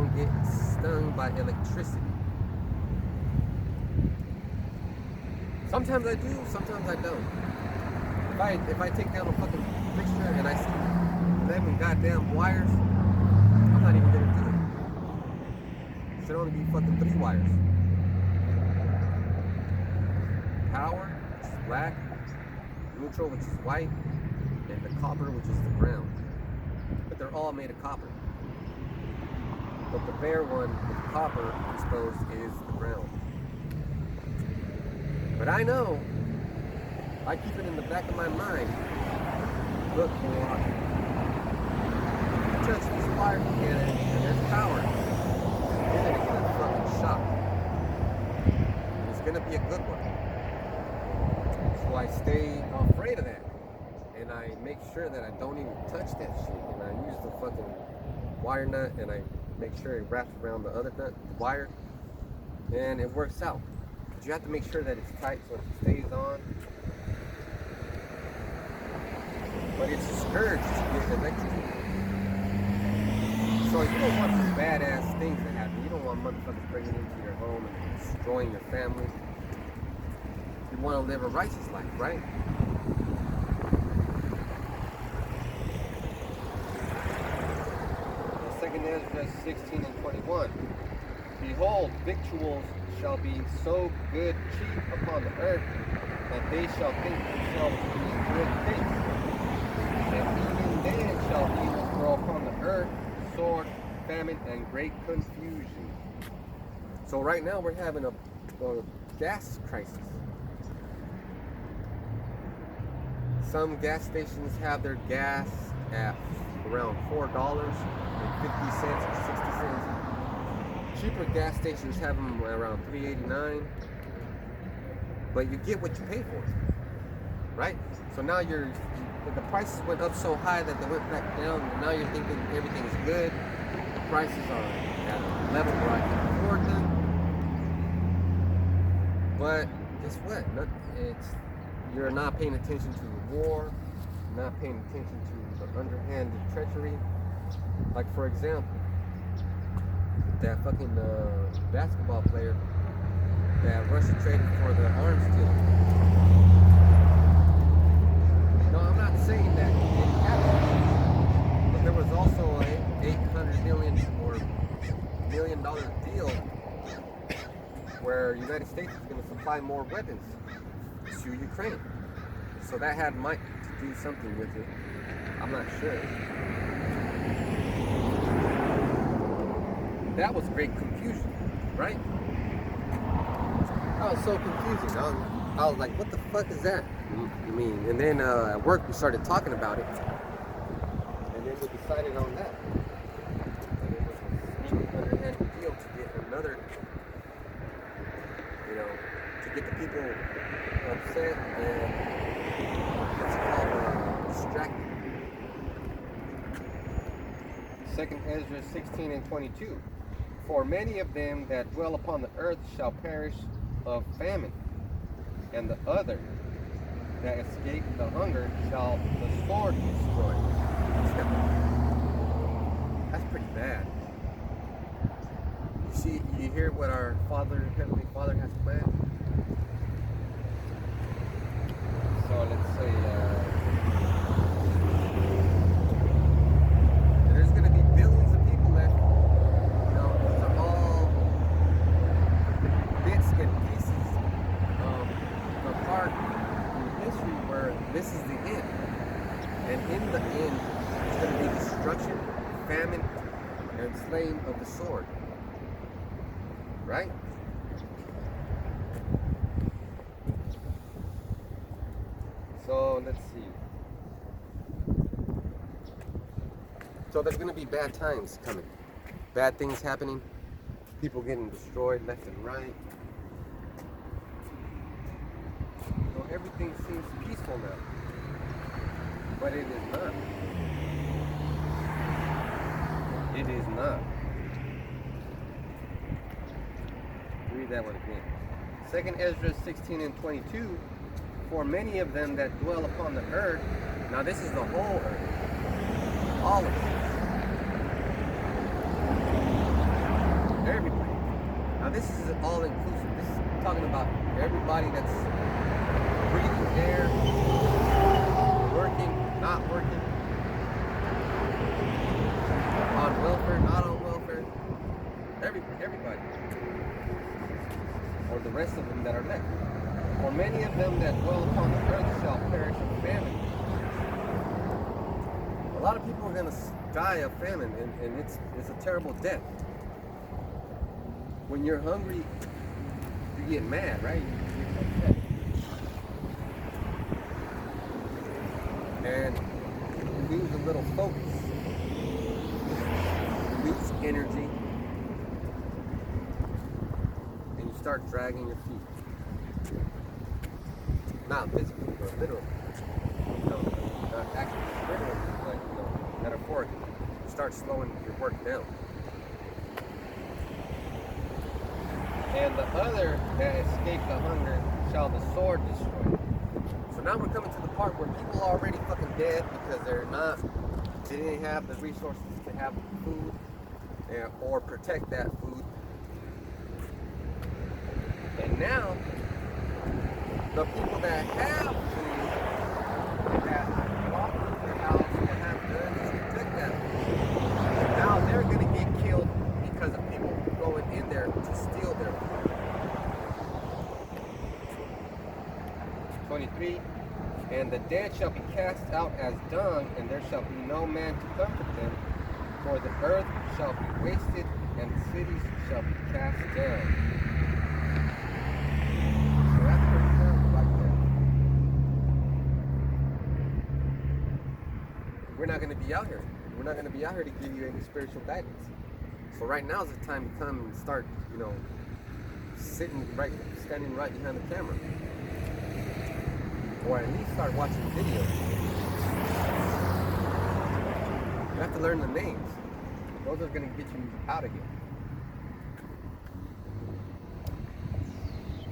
don't get stung by electricity. Sometimes I do, sometimes I don't. If I take down a fucking fixture and I see 11 goddamn wires, I'm not even gonna do it. Should only be fucking 3 wires. Power, which is black, neutral, which is white, and the copper, which is the ground. But they're all made of copper. But the bare one with copper exposed is the ground. But I know, I keep it in the back of my mind. Look, boy, if you touch this wire together and there's power, you're gonna get a fucking shock. It's gonna be a good one. So I stay afraid of that. And I make sure that I don't even touch that shit. And I use the fucking wire nut and I make sure it wraps around the other nut, the wire, and it works out. But you have to make sure that it's tight so it stays on. But it's a scourge to get electrocuted. So you don't want some badass things to happen. You don't want motherfuckers breaking into your home and destroying your family. You want to live a righteous life, right? Esdras 16 and 21. Behold, victuals shall be so good cheap upon the earth that they shall think themselves to be good things. And even then shall evil grow upon the earth, sword, famine, and great confusion. So right now we're having a gas crisis. Some gas stations have their gas at around $4.50 or 60 cents. Cheaper gas stations have them around $3.89. But you get what you pay for, right? So now the prices went up so high that they went back down, and now you're thinking everything's good. The prices are at a level where I can afford them. But guess what? You're not paying attention to the war, not paying attention to the underhanded treachery. Like, for example, that fucking basketball player that Russia traded for the arms deal. No, I'm not saying that it didn't happen, but there was also a $800 million or $1 million deal where the United States is going to supply more weapons to Ukraine. So that might do something with it. I'm not sure. That was great confusion, right? That was so confusing. I was like, what the fuck is that? I mean, and then at work we started talking about it. And then we decided on that. And it was a sneaky underhanded deal to get another, to get the people upset and what's it called, distracted. 2 Esdras 16 and 22. For many of them that dwell upon the earth shall perish of famine, and the other that escape the hunger shall the sword destroy. That's pretty bad. You hear what our Heavenly Father has planned? So let's say there's going to be billions of people that, these are all bits and pieces of a part in history where this is the end. And in the end, it's going to be destruction, famine, and slaying of the sword. Right? So let's see. So there's going to be bad times coming. Bad things happening. People getting destroyed left and right. So everything seems peaceful now. But it is not. It is not. Read that one again. 2 Esdras 16 and 22. For many of them that dwell upon the earth, now this is the whole earth, all of it. this is all inclusive. This is talking about everybody that's breathing air, working, not working, on welfare, not on welfare, everybody, or the rest of them that are left. For many of them that dwell upon the earth shall perish of famine. A lot of people are going to die of famine, and it's a terrible death. When you're hungry, you get mad, right? You get upset. And you lose a little focus. You lose energy. And you start dragging your feet. Not physically, but literally. You know, not actually literally, but you know, metaphorically. You start slowing your work down. And the other that escaped the hunger shall the sword destroy. So now we're coming to the part where people are already fucking dead because they didn't have the resources to have food or protect that food. And now, the people that have food, that walk through their house, that have guns to protect that food, now they're gonna get killed because of people going in there to steal their food. 23, and the dead shall be cast out as dung, and there shall be no man to comfort them, for the earth shall be wasted, and the cities shall be cast down. So that's pretty terrible right there. We're not going to be out here. We're not going to be out here to give you any spiritual guidance. So right now is the time to come and start, you know, standing right behind the camera. Or at least start watching videos. You have to learn the names. Those are going to get you out of here.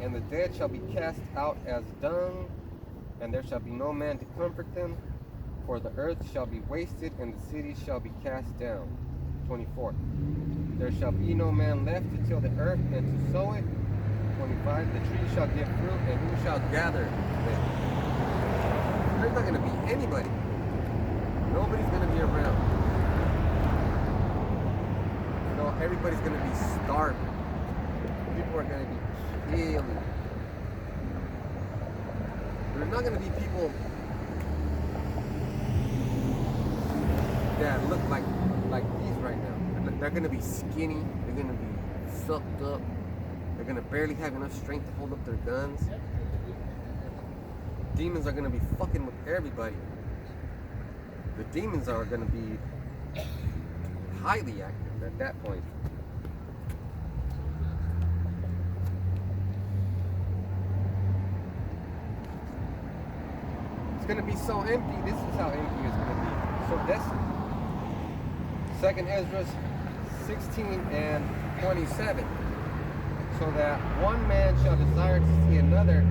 And the dead shall be cast out as dung, and there shall be no man to comfort them, for the earth shall be wasted, and the cities shall be cast down. 24. There shall be no man left to till the earth and to sow it. 25. The tree shall give fruit, and who shall gather them? There's not going to be anybody. Nobody's going to be around. You know, everybody's going to be starving. People are going to be killing. There's not going to be people that look like these right now. They're going to be skinny. They're going to be sucked up. They're going to barely have enough strength to hold up their guns. Demons are going to be fucking with everybody. The demons are going to be highly active at that point. It's going to be so empty. This is how empty it's going to be. So desolate. 2nd Esdras 16 and 27. So that one man shall desire to see another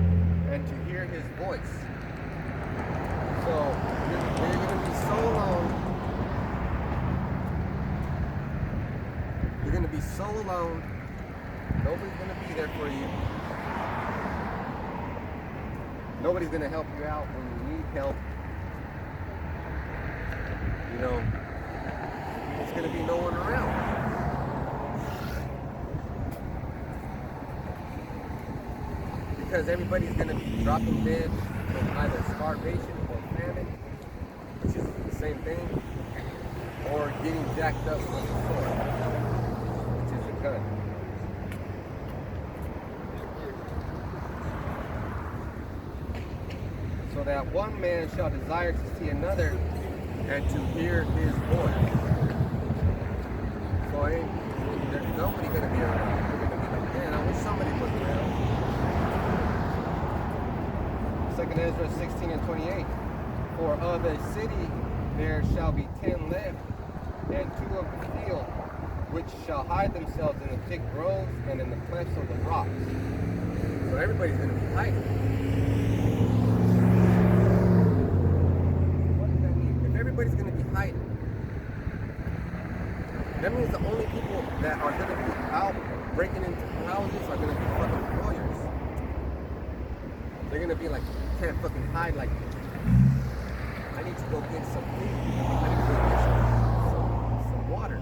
and to hear his voice. So you're going to be so alone. You're going to be so alone. Nobody's going to be there for you. Nobody's going to help you out when you need help. You know, there's going to be no one around. Because everybody's going to be dropping dead from either starvation or famine, which is the same thing, or getting jacked up with a sword, which is a gun. So that one man shall desire to see another and to hear his voice. So there's nobody going to be around. You're going to be like, man, I wish somebody was around. 2nd Esdras 16 and 28. For of a city there shall be 10 left, and 2 of the field, which shall hide themselves in the thick groves and in the clefts of the rocks. So everybody's going to be hiding. What does that mean? If everybody's going to be hiding, that means the only people that are going to be out breaking into houses are gonna be fucking lawyers. They're gonna be like, you can't fucking hide. Like, I need to go get some food. I need to go get some water.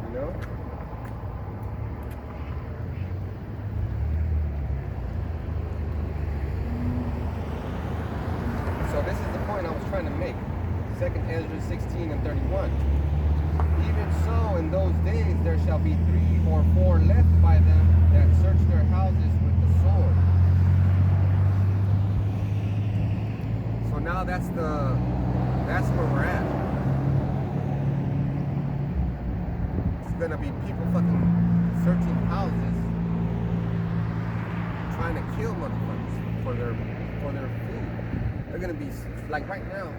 You know? So this is the point I was trying to make. 2nd Esdras 16 and 31. Even so, in those days there shall be 3 or 4 left by them that search their houses with the sword. So now that's where we're at. It's gonna be people fucking searching houses, trying to kill motherfuckers for their food. They're gonna be like right now.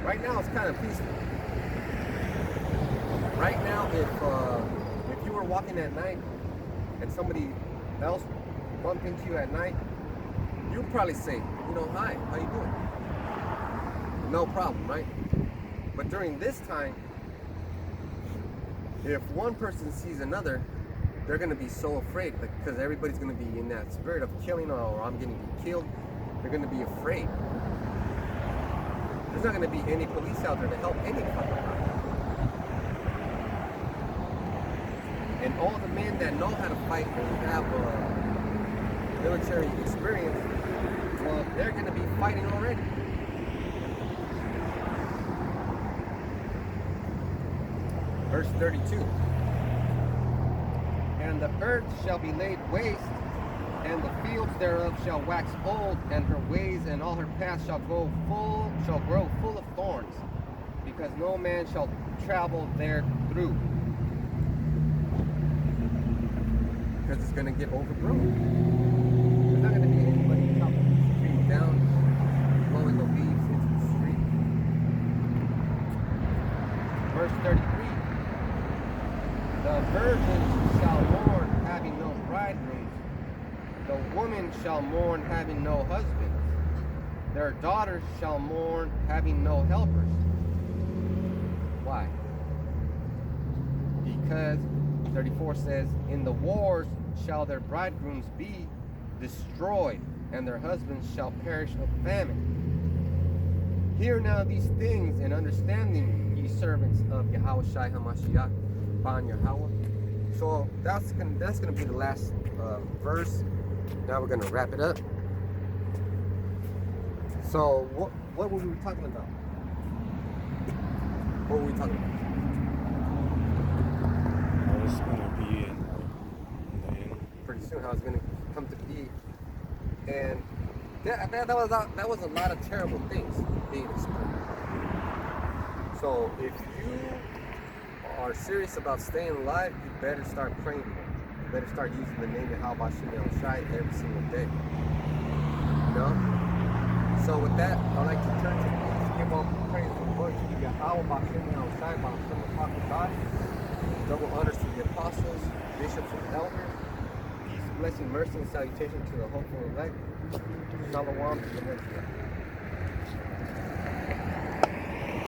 Right now it's kind of peaceful. Right now, if you were walking at night and somebody else bumped into you at night, you'd probably say, you know, hi, how you doing? No problem, right? But during this time, if one person sees another, they're gonna be so afraid because everybody's gonna be in that spirit of killing, or I'm gonna get killed. They're gonna be afraid. There's not gonna be any police out there to help any fucking person. And all the men that know how to fight and have military experience, well, they're going to be fighting already. Verse 32. And the earth shall be laid waste, and the fields thereof shall wax old, and her ways and all her paths shall grow full of thorns, because no man shall travel there through. Because it's going to get overgrown. There's not going to be anybody chopping the street down, blowing the leaves into the street. Verse 33. The virgins shall mourn, having no bridegrooms. The woman shall mourn, having no husbands. Their daughters shall mourn, having no helpers. Why? Because 34 says, in the wars shall their bridegrooms be destroyed, and their husbands shall perish of famine. Hear now these things, and understanding, ye servants of Yahweh Shai HaMashiach, Ban Yahweh. So that's gonna be the last verse. Now we're gonna wrap it up. So what were we talking about? What were we talking about? It's gonna be in the end. Pretty soon, how it's gonna come to be, and that was a lot of terrible things being explained. So if you are serious about staying alive, you better start praying more. You better start using the name of Yahweh Shem Shai every single day. You know. So with that, I'd like to turn to peace, give all praise and glory to Yahweh Shem Shai, Shem the Prophet God. Double honors to the apostles, bishops, and elders. Peace, blessing, mercy, and salutation to the hopeful elect. Shalom to the Muslims.